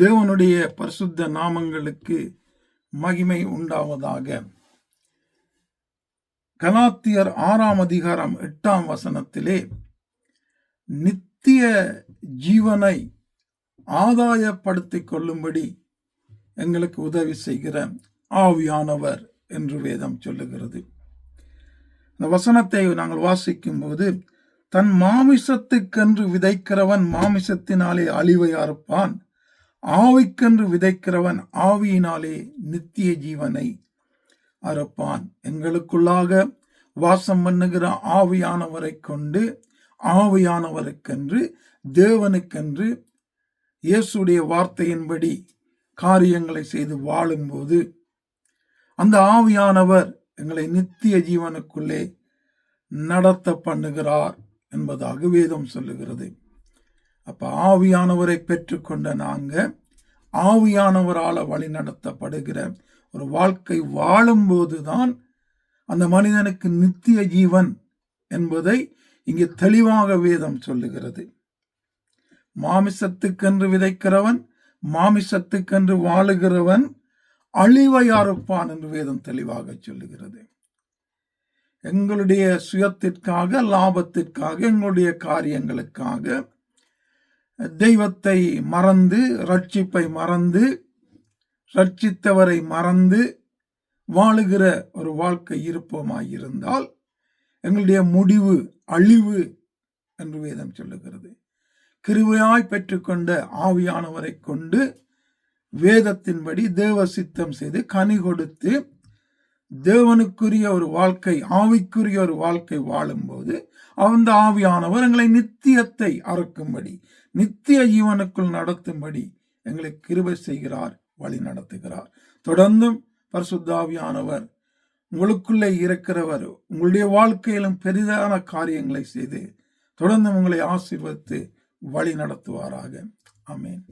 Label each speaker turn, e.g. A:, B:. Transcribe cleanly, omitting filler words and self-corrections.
A: தேவனுடைய பரிசுத்த நாமங்களுக்கு மகிமை உண்டாவதாக. கலாத்தியர் 6 அதிகாரம் 8 நித்திய ஜீவனை ஆதாயப்படுத்திக் கொள்ளும்படி எங்களுக்கு உதவி செய்கிற ஆவியானவர் என்று வேதம் சொல்லுகிறது. இந்த வசனத்தை நாங்கள் வாசிக்கும் போது, தன் மாமிசத்துக்கென்று விதைக்கிறவன் மாமிசத்தினாலே அழிவை அறுப்பான், ஆவிக்கென்று விதைக்கிறவன் ஆவியினாலே நித்திய ஜீவனை அறுப்பான். எங்களுக்குள்ளாக வாசம் பண்ணுகிற ஆவியானவரை கொண்டு, ஆவியானவருக்கென்று, தேவனுக்கென்று இயேசுடைய வார்த்தையின்படி காரியங்களை செய்து வாழும்போது அந்த ஆவியானவர் எங்களை நித்திய ஜீவனுக்குள்ளே நடத்த பண்ணுகிறார் என்பதாக வேதம் சொல்லுகிறது. அப்ப ஆவியானவரை பெற்றுக்கொண்ட நாங்க ஆவியானவரால் வழி நடத்தப்படுகிற ஒரு வாழ்க்கை வாழும்போதுதான் அந்த மனிதனுக்கு நித்திய ஜீவன் என்பதை இங்கே தெளிவாக வேதம் சொல்லுகிறது. மாமிசத்துக்கென்று விதைக்கிறவன், மாமிசத்துக்கென்று வாழுகிறவன் அழிவை அறுப்பான் என்று வேதம் தெளிவாக சொல்லுகிறது. எங்களுடைய சுயத்திற்காக, லாபத்திற்காக, எங்களுடைய காரியங்களுக்காக தெய்வத்தை மறந்து, ரட்சிப்பை மறந்து, ரட்சித்தவரை மறந்து வாழுகிற ஒரு வாழ்க்கை இருப்போமாயிருந்தால் எங்களுடைய முடிவு அழிவு என்று வேதம் சொல்லுகிறது. கிருபையாய் பெற்றுக்கொண்ட ஆவியானவரை கொண்டு வேதத்தின்படி தேவ சித்தம் செய்து கனி கொடுத்து தேவனுக்குரிய ஒரு வாழ்க்கை, ஆவிக்குரிய ஒரு வாழ்க்கை வாழும்போது அந்த ஆவியானவர் எங்களை நித்தியத்தை அறுக்கும்படி, நித்திய ஜீவனுக்குள் நடத்தும்படி எங்களை கிருபை செய்கிறார், வழி நடத்துகிறார். தொடர்ந்தும் பரிசுத்த ஆவியானவர் உங்களுக்குள்ளே இருக்கிறவர் உங்களுடைய வாழ்க்கையிலும் பெரிதான காரியங்களை செய்து தொடர்ந்து உங்களை ஆசீர்வதித்து வழி நடத்துவாராக. ஆமென்.